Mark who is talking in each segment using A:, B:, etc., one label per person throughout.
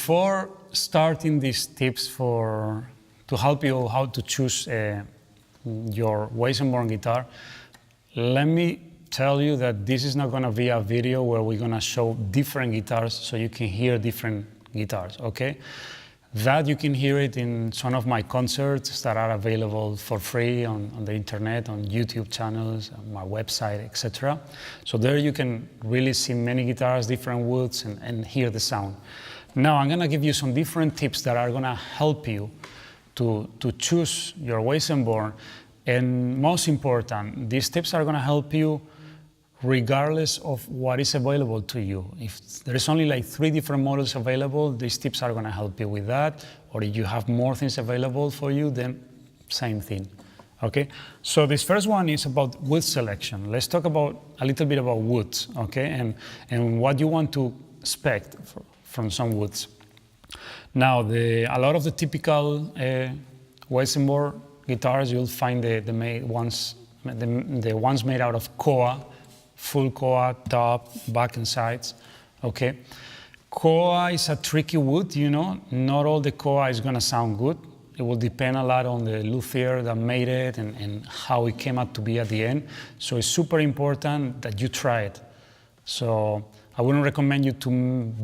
A: before starting these tips to help you how to choose your Weissenborn guitar, let me tell you that this is not going to be a video where we're going to show different guitars so you can hear different guitars, okay? That you can hear it in some of my concerts that are available for free on the internet, on YouTube channels, on my website, etc. So there you can really see many guitars, different woods, and hear the sound. Now I'm going to give you some different tips that are going to help you to choose your Weissenborn. And most important, these tips are going to help you regardless of what is available to you. If there is only like 3 different models available, these tips are going to help you with that. Or if you have more things available for you, then same thing. Okay? So this first one is about wood selection. Let's talk about a little bit about woods, okay? And what you want to expect from some woods. Now, a lot of the typical Weissenborn guitars, you'll find the ones made out of koa, full koa, top, back and sides, okay? Koa is a tricky wood, you know. Not all the koa is gonna sound good. It will depend a lot on the luthier that made it and how it came out to be at the end. So it's super important that you try it. So I wouldn't recommend you to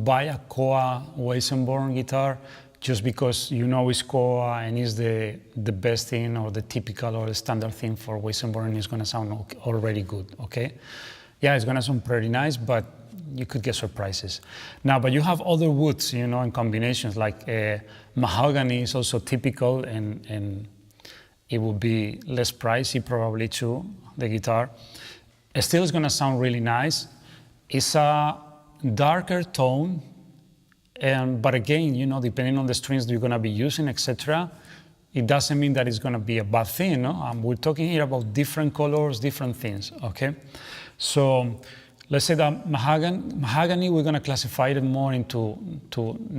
A: buy a koa Weissenborn guitar just because you know it's koa and it's the best thing or the typical or the standard thing for Weissenborn and it's gonna sound already good, okay? Yeah, it's gonna sound pretty nice, but you could get surprises. Now, but you have other woods, you know, in combinations, like mahogany is also typical and it will be less pricey probably too, the guitar. It still is gonna sound really nice. It's a darker tone, but again, you know, depending on the strings you're gonna be using, etc., it doesn't mean that it's gonna be a bad thing, no? We're talking here about different colors, different things, okay? So let's say that mahogany, we're gonna classify it more into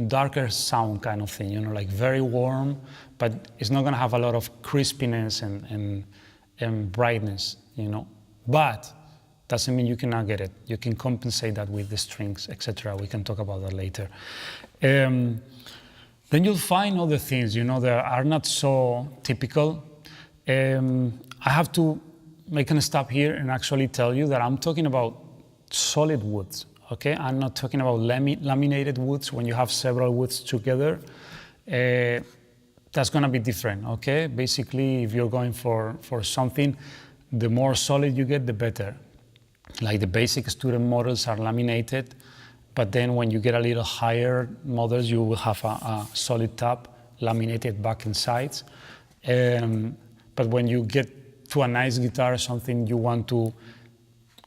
A: darker sound kind of thing, you know, like very warm, but it's not gonna have a lot of crispiness and brightness, you know. But doesn't mean you cannot get it. You can compensate that with the strings, etc. We can talk about that later. Then you'll find other things, you know, that are not so typical. I have to make a stop here and actually tell you that I'm talking about solid woods, okay? I'm not talking about laminated woods when you have several woods together. That's gonna be different, okay? Basically, if you're going for something, the more solid you get, the better. Like the basic student models are laminated, but then when you get a little higher models, you will have a solid top, laminated back and sides. But when you get to a nice guitar, something you want to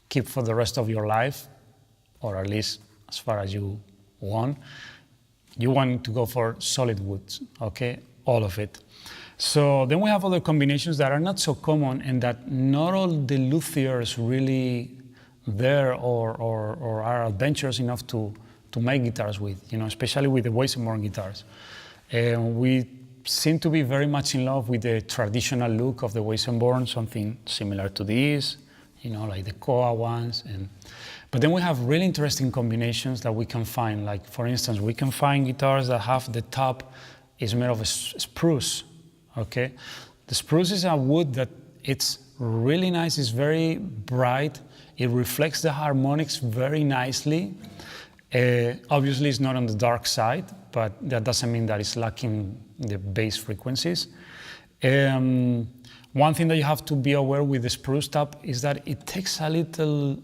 A: keep for the rest of your life, or at least as far as you want to go for solid woods, okay? All of it. So then we have other combinations that are not so common and that not all the luthiers really there or are adventurous enough to make guitars with, you know, especially with the Weissenborn guitars. We seem to be very much in love with the traditional look of the Weissenborn, something similar to this, you know, like the koa ones. But then we have really interesting combinations that we can find. Like, for instance, we can find guitars that have the top is made of spruce, okay? The spruce is a wood that it's really nice, it's very bright, it reflects the harmonics very nicely. Obviously, it's not on the dark side, but that doesn't mean that it's lacking the bass frequencies. One thing that you have to be aware with the spruce top is that it takes a little,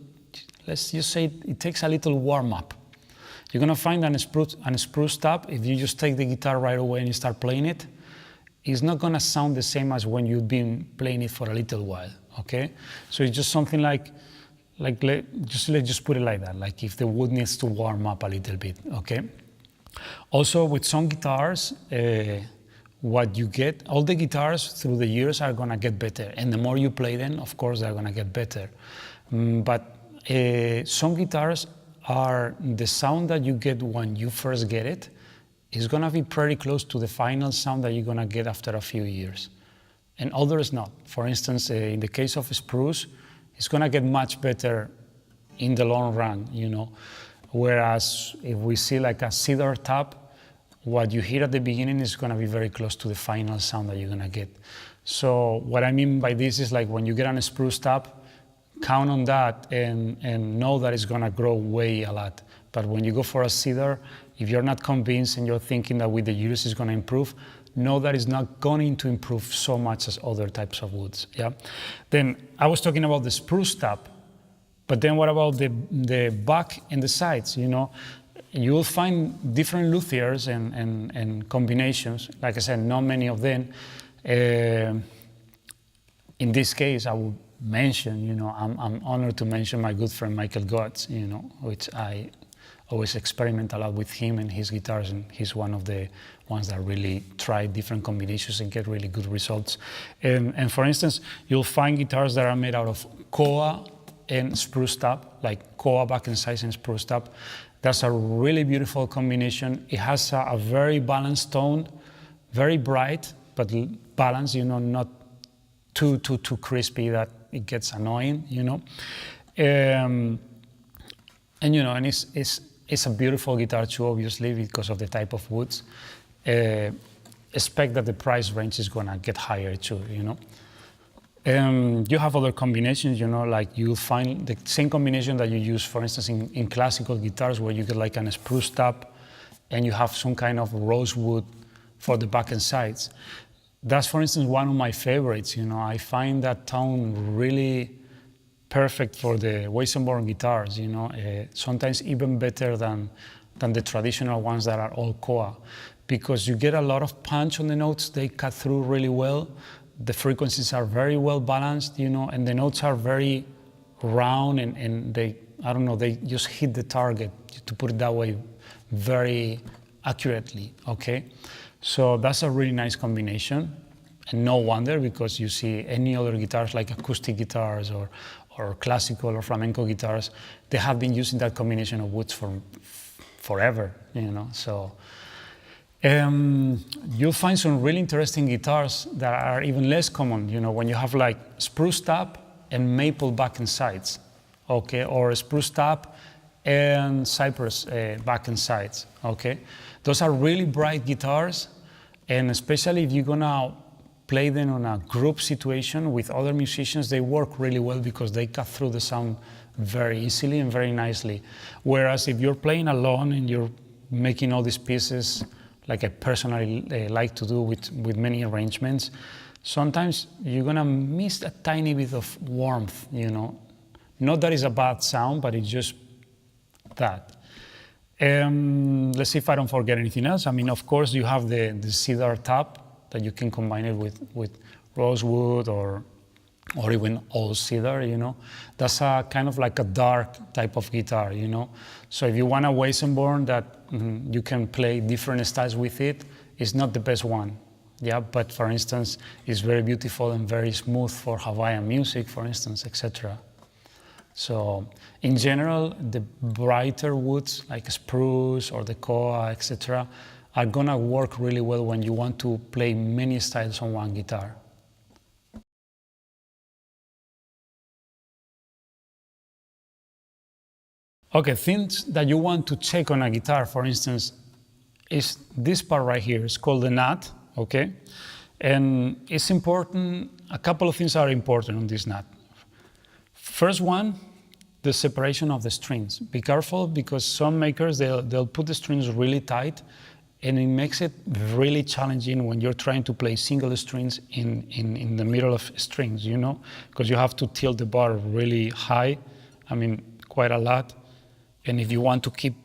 A: let's just say it takes a little warm up. You're gonna find on a spruce top, if you just take the guitar right away and you start playing it, it's not gonna sound the same as when you've been playing it for a little while, okay? So it's just something let's just put it like that, like if the wood needs to warm up a little bit, okay? Also, with some guitars, what you get, all the guitars through the years are gonna get better, and the more you play them, of course, they're gonna get better. But some guitars are, the sound that you get when you first get it is gonna be pretty close to the final sound that you're gonna get after a few years. And others not. For instance, in the case of spruce, it's gonna get much better in the long run, you know. Whereas if we see like a cedar top, what you hear at the beginning is going to be very close to the final sound that you're going to get. So what I mean by this is like when you get on a spruce top, count on that and know that it's going to grow way a lot. But when you go for a cedar, if you're not convinced and you're thinking that with the years it's going to improve, know that it's not going to improve so much as other types of woods. Yeah. Then I was talking about the spruce top, but then what about the back and the sides? You know, you will find different luthiers and combinations. Like I said, not many of them. In this case, I would mention, you know, I'm honored to mention my good friend Michael Gotts, you know, which I always experiment a lot with him and his guitars, and he's one of the ones that really try different combinations and get really good results. And for instance, you'll find guitars that are made out of koa and spruce top, like koa back and sides and spruce top. That's a really beautiful combination. It has a very balanced tone, very bright, but balanced, you know, not too crispy that it gets annoying, you know. And you know, and it's a beautiful guitar too, obviously, because of the type of woods. Expect that the price range is gonna get higher too, you know. You have other combinations, you know, like you'll find the same combination that you use, for instance, in classical guitars, where you get like a spruce top and you have some kind of rosewood for the back and sides. That's, for instance, one of my favorites, you know. I find that tone really perfect for the Weissenborn guitars, you know, sometimes even better than the traditional ones that are all koa, because you get a lot of punch on the notes. They cut through really well. The frequencies are very well balanced, you know, and the notes are very round and they, I don't know, they just hit the target, to put it that way, very accurately, okay? So that's a really nice combination, and no wonder, because you see any other guitars like acoustic guitars or classical or flamenco guitars, they have been using that combination of woods for forever, you know. So you'll find some really interesting guitars that are even less common, you know, when you have like spruce top and maple back and sides, okay, or spruce top and cypress back and sides, okay. Those are really bright guitars, and especially if you're gonna play them on a group situation with other musicians, they work really well because they cut through the sound very easily and very nicely. Whereas if you're playing alone and you're making all these pieces, like I personally like to do with many arrangements, sometimes you're gonna miss a tiny bit of warmth, you know. Not that it's a bad sound, but it's just that. Let's see if I don't forget anything else. I mean, of course, you have the cedar top that you can combine it with rosewood or even all cedar, you know. That's a kind of like a dark type of guitar, you know. So if you want a Weissenborn that you can play different styles with it, it's not the best one, yeah. But for instance, it's very beautiful and very smooth for Hawaiian music, for instance, etc. So in general, the brighter woods like spruce or the koa, etc., are gonna work really well when you want to play many styles on one guitar. Okay, things that you want to check on a guitar, for instance, is this part right here. It's called the nut, okay? And it's important, a couple of things are important on this nut. First one, the separation of the strings. Be careful, because some makers, they'll put the strings really tight, and it makes it really challenging when you're trying to play single strings in the middle of strings, you know, because you have to tilt the bar really high, I mean, quite a lot. And if you want to keep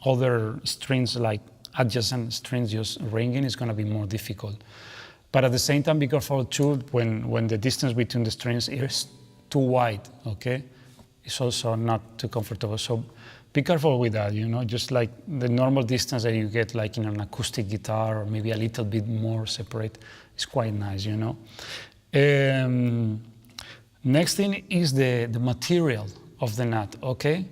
A: other strings, like adjacent strings, just ringing, it's gonna be more difficult. But at the same time, be careful too, when the distance between the strings is too wide, okay? It's also not too comfortable. So be careful with that, you know, just like the normal distance that you get like in an acoustic guitar, or maybe a little bit more separate, is quite nice, you know. Next thing is the material of the nut, okay?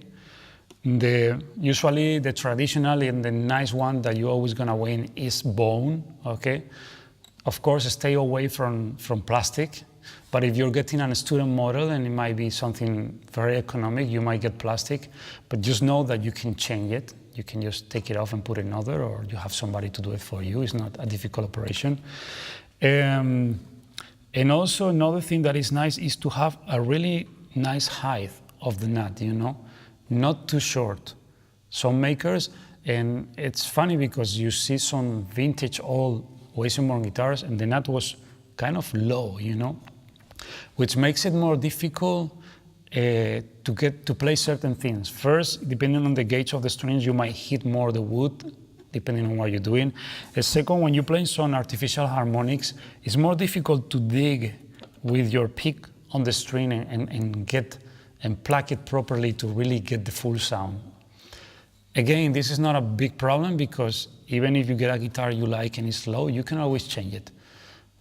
A: Usually the traditional and the nice one that you're always gonna win is bone, okay? Of course, stay away from plastic. But if you're getting a student model and it might be something very economic, you might get plastic, but just know that you can change it, You can just take it off and put another, or you have somebody to do it for you. It's not a difficult operation. And also another thing that is nice is to have a really nice height of the nut, you know, not too short. Some makers, and it's funny because you see some vintage old Weissenborn guitars and the nut was kind of low, you know, which makes it more difficult to play certain things. First, depending on the gauge of the strings, you might hit more the wood, depending on what you're doing. The second, when you're playing some artificial harmonics, it's more difficult to dig with your pick on the string and pluck it properly to really get the full sound. Again, this is not a big problem because even if you get a guitar you like and it's low, you can always change it.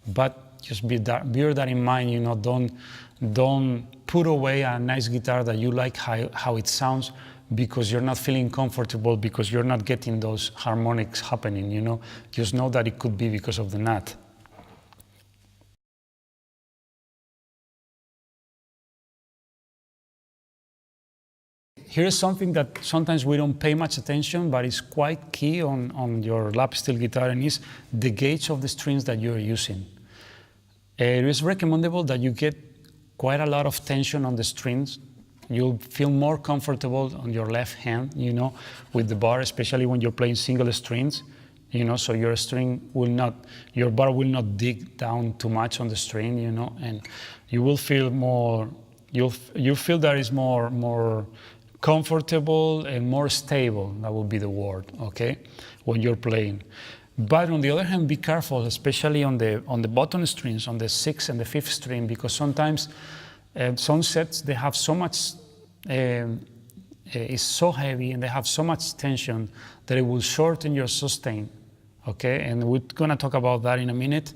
A: But just bear that in mind, you know, don't put away a nice guitar that you like how it sounds because you're not feeling comfortable, because you're not getting those harmonics happening, you know. Just know that it could be because of the nut. Here's something that sometimes we don't pay much attention, but it's quite key on your lap steel guitar, and is the gauge of the strings that you're using. It is recommendable that you get quite a lot of tension on the strings. You'll feel more comfortable on your left hand, you know, with the bar, especially when you're playing single strings, you know, so your bar will not dig down too much on the string, you know, and you will feel more, you'll feel that it's more comfortable and more stable. That would be the word, okay, when you're playing. But on the other hand, be careful, especially on the bottom strings, on the 6th and the 5th string, because sometimes some sets, they have so much, it's so heavy and they have so much tension that it will shorten your sustain, okay? And we're gonna talk about that in a minute,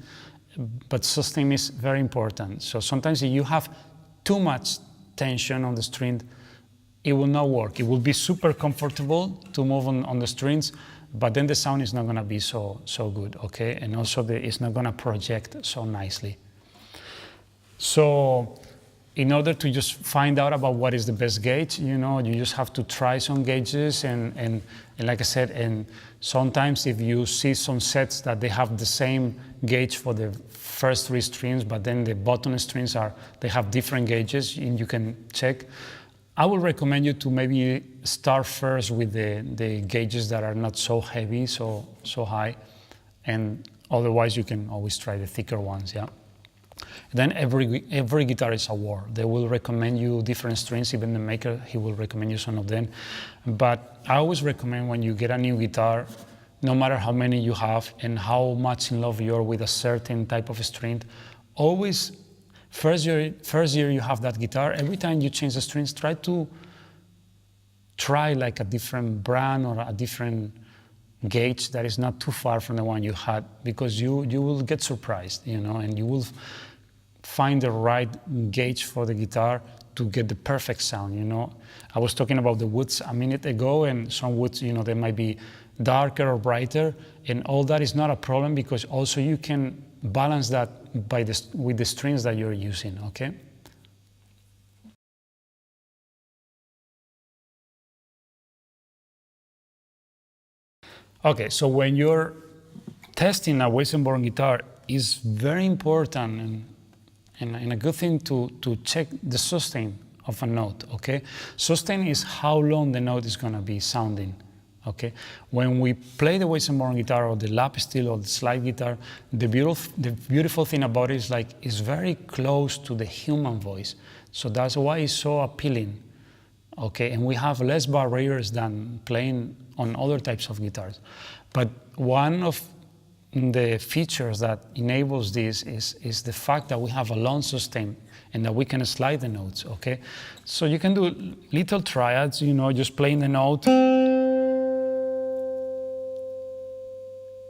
A: but sustain is very important. So sometimes if you have too much tension on the string, it will not work. It will be super comfortable to move on the strings, but then the sound is not gonna be so good, okay? And also it's not gonna project so nicely. So in order to just find out about what is the best gauge, you know, you just have to try some gauges and like I said, and sometimes if you see some sets that they have the same gauge for the first 3 strings, but then the bottom strings they have different gauges, and you can check. I would recommend you to maybe start first with the gauges that are not so heavy, so high, and otherwise you can always try the thicker ones, yeah. Then every guitar is a war. They will recommend you different strings, even the maker, he will recommend you some of them. But I always recommend when you get a new guitar, no matter how many you have and how much in love you are with a certain type of string, always, first year you have that guitar, every time you change the strings, try like a different brand or a different gauge that is not too far from the one you had, because you will get surprised, you know, and you will find the right gauge for the guitar to get the perfect sound, you know. I was talking about the woods a minute ago, and some woods, you know, they might be darker or brighter, and all that is not a problem because also you can balance that with the strings that you're using, okay? Okay, so when you're testing a Weissenborn guitar, it's very important and a good thing to check the sustain of a note, okay? Sustain is how long the note is gonna be sounding, okay? When we play the Weissenborn guitar or the lap steel or the slide guitar, the beautiful thing about it is like it's very close to the human voice. So that's why it's so appealing, okay? And we have less barriers than playing on other types of guitars. But one of the features that enables this is the fact that we have a long sustain and that we can slide the notes, okay? So you can do little triads, you know, just playing the note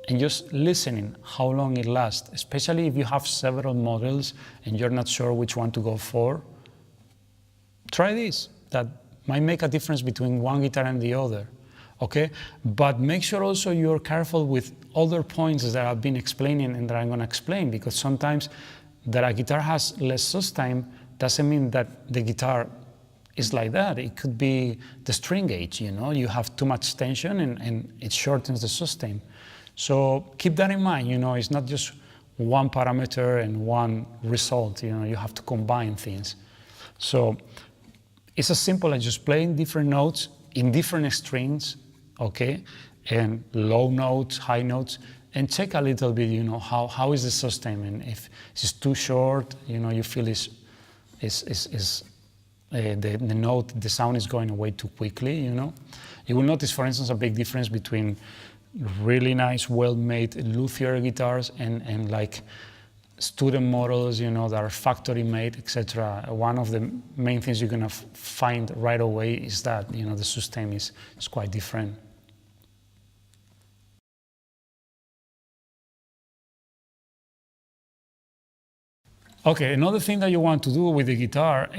A: and just listening how long it lasts, especially if you have several models and you're not sure which one to go for. Try this. That might make a difference between one guitar and the other, okay? But make sure also you're careful with other points that I've been explaining and that I'm gonna explain, because sometimes that a guitar has less sustain doesn't mean that the guitar is like that. It could be the string gauge, you know, you have too much tension and it shortens the sustain. So keep that in mind, you know, it's not just one parameter and one result, you know, you have to combine things. So it's as simple as just playing different notes in different strings, okay, and low notes, high notes, and check a little bit, you know, how is the sustain, and if it's too short, you know, you feel the note, the sound is going away too quickly, you know. You will notice, for instance, a big difference between really nice, well-made luthier guitars and like student models, you know, that are factory made, etc. One of the main things you're gonna find right away is that, you know, the sustain is quite different. Okay, another thing that you want to do with the guitar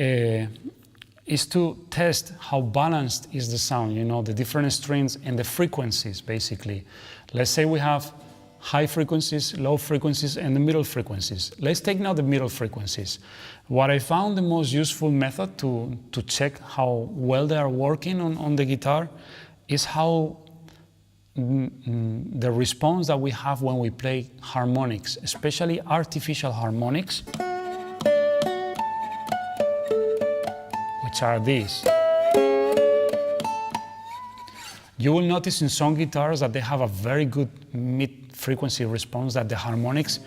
A: is to test how balanced is the sound, you know, the different strings and the frequencies, basically. Let's say we have high frequencies, low frequencies, and the middle frequencies. Let's take now the middle frequencies. What I found the most useful method to check how well they are working on the guitar is how the response that we have when we play harmonics, especially artificial harmonics, which are these. You will notice in some guitars that they have a very good mid-frequency response, that the harmonics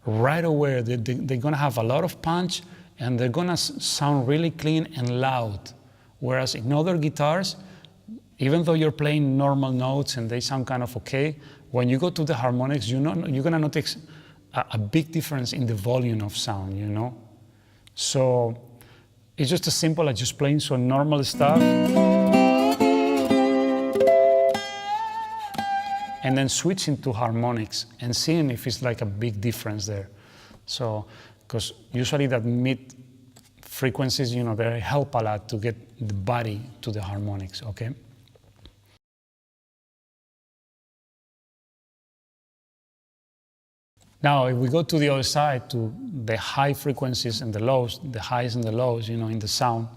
A: right away, they're gonna have a lot of punch and they're gonna sound really clean and loud. Whereas in other guitars, even though you're playing normal notes and they sound kind of okay, when you go to the harmonics, you're gonna notice a big difference in the volume of sound, you know? So it's just as simple as just playing some normal stuff and then switching to harmonics and seeing if it's like a big difference there. So, because usually that mid frequencies, you know, they help a lot to get the body to the harmonics, okay? Now, if we go to the other side, to the high frequencies and the lows, the highs and the lows, you know, in the sound,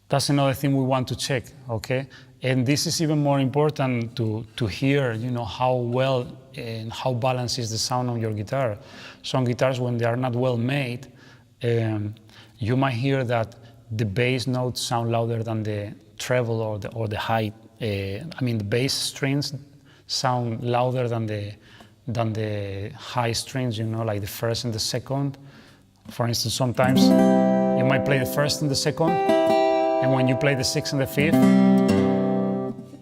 A: that's another thing we want to check, okay? And this is even more important to hear, you know, how well and how balanced is the sound on your guitar. Some guitars, when they are not well made, you might hear that the bass notes sound louder than the treble or the high. I mean, the bass strings sound louder than the high strings, you know, like the first and the second. For instance, sometimes you might play the first and the second, and when you play the sixth and the fifth,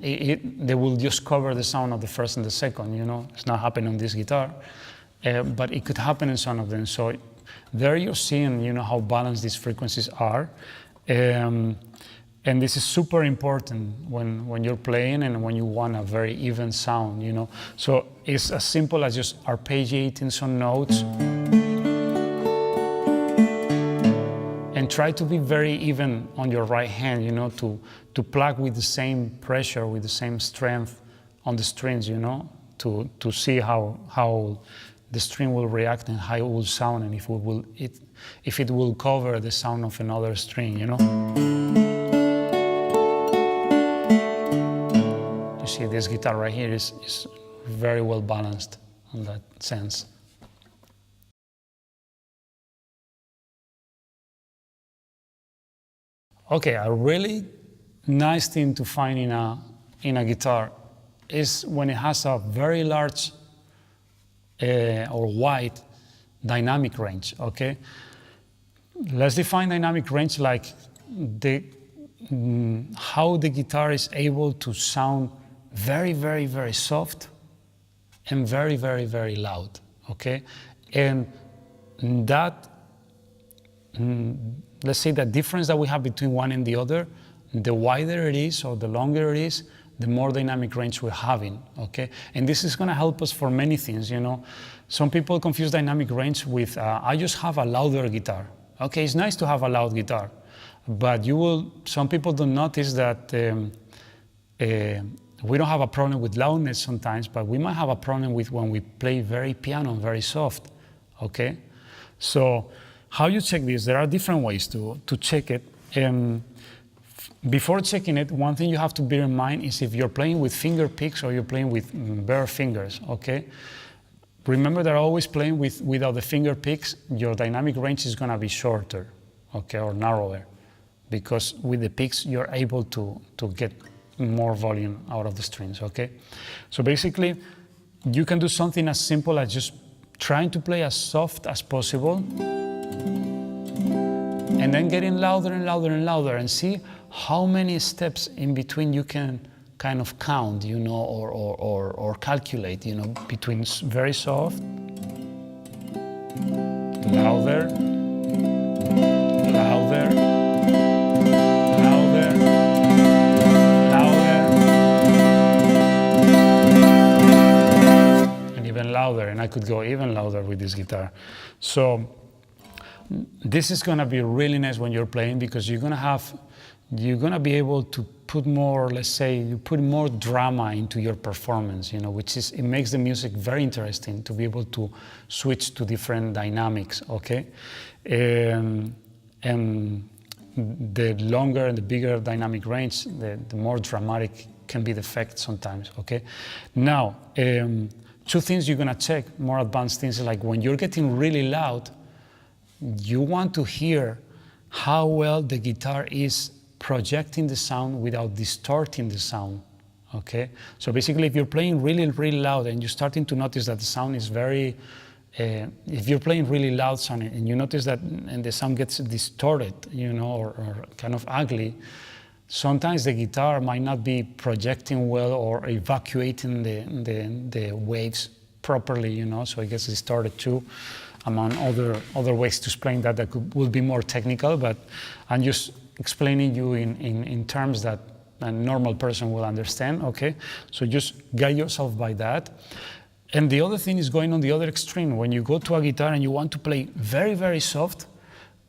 A: they will just cover the sound of the first and the second, you know. It's not happening on this guitar, but it could happen in some of them. So there you're seeing, you know, how balanced these frequencies are. And this is super important when you're playing and when you want a very even sound, you know. So it's as simple as just arpeggiating some notes and try to be very even on your right hand, you know, to plug with the same pressure, with the same strength on the strings, you know, to see how the string will react and how it will sound, and if it will cover the sound of another string, you know. You see, this guitar right here is very well balanced in that sense. Okay, a really nice thing to find in a guitar is when it has a very large or wide dynamic range, okay? Let's define dynamic range like how the guitar is able to sound very, very, very soft and very, very, very loud, okay? And that, let's say the difference that we have between one and the other, the wider it is or the longer it is, the more dynamic range we're having, okay? And this is gonna help us for many things, you know? Some people confuse dynamic range with, I just have a louder guitar. Okay, it's nice to have a loud guitar, but some people don't notice that we don't have a problem with loudness sometimes, but we might have a problem with when we play very piano, very soft, okay? So how you check this? There are different ways to check it. Before checking it, one thing you have to bear in mind is if you're playing with finger picks or you're playing with bare fingers, okay? Remember that always playing without the finger picks, your dynamic range is gonna be shorter, okay, or narrower, because with the picks, you're able to get more volume out of the strings, okay? So basically, you can do something as simple as just trying to play as soft as possible, and then getting louder and louder and louder, and see how many steps in between you can kind of count, you know, or calculate, you know, between very soft, louder, louder, louder, louder, and even louder. And I could go even louder with this guitar. So this is gonna be really nice when you're playing, because you're gonna be able to put more, let's say, you put more drama into your performance, you know, it makes the music very interesting to be able to switch to different dynamics, okay? And the longer and the bigger dynamic range, the more dramatic can be the effect sometimes, okay? Now, two things you're gonna check, more advanced things, like when you're getting really loud, you want to hear how well the guitar is projecting the sound without distorting the sound, okay? So basically, if you're playing really, really loud and you're starting to notice that the sound is very, if you're playing really loud sound and you notice that and the sound gets distorted, you know, or kind of ugly, sometimes the guitar might not be projecting well or evacuating the waves properly, you know, so it gets distorted too, among other ways to explain that will be more technical, but I'm just explaining you in terms that a normal person will understand, okay? So just guide yourself by that. And the other thing is going on the other extreme. When you go to a guitar and you want to play very, very soft,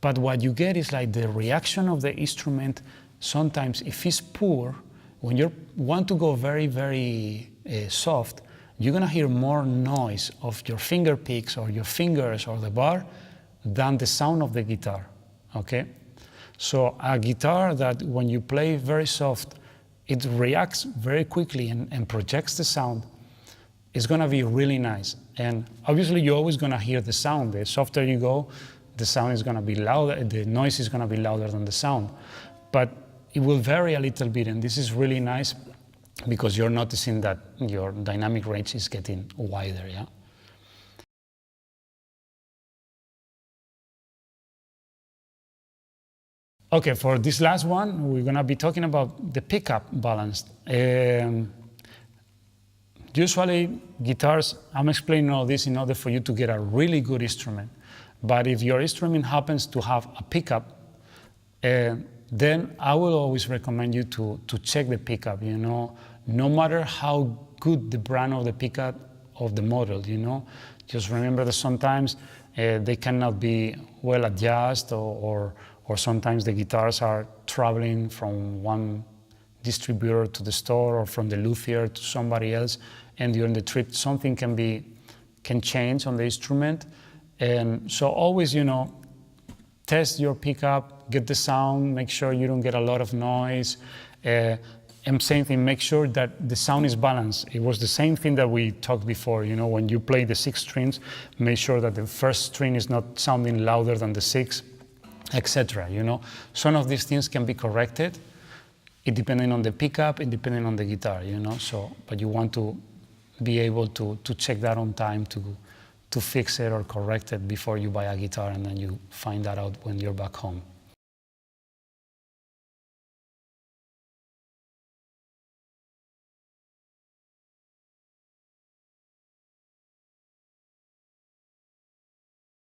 A: but what you get is like the reaction of the instrument, sometimes if it's poor, when you want to go very, very soft, you're gonna hear more noise of your finger picks or your fingers or the bar than the sound of the guitar, okay? So a guitar that when you play very soft, it reacts very quickly and projects the sound, is gonna be really nice. And obviously you're always gonna hear the sound. The softer you go, the sound is gonna be louder, the noise is gonna be louder than the sound. But it will vary a little bit, and this is really nice because you're noticing that your dynamic range is getting wider, yeah? Okay, for this last one, we're gonna be talking about the pickup balance. Usually guitars, I'm explaining all this in order for you to get a really good instrument. But if your instrument happens to have a pickup, then I will always recommend you to check the pickup, you know, no matter how good the brand of the pickup of the model, you know. Just remember that sometimes they cannot be well adjusted, or sometimes the guitars are traveling from one distributor to the store or from the luthier to somebody else, and during the trip something can change on the instrument. And so always, you know, test your pickup, get the sound, make sure you don't get a lot of noise. And same thing, make sure that the sound is balanced. It was the same thing that we talked before, you know, when you play the 6 strings, make sure that the first string is not sounding louder than the 6, etc. You know, some of these things can be corrected, it depending on the pickup, it depending on the guitar, you know. So, but you want to be able to check that on time to fix it or correct it before you buy a guitar, and then you find that out when you're back home.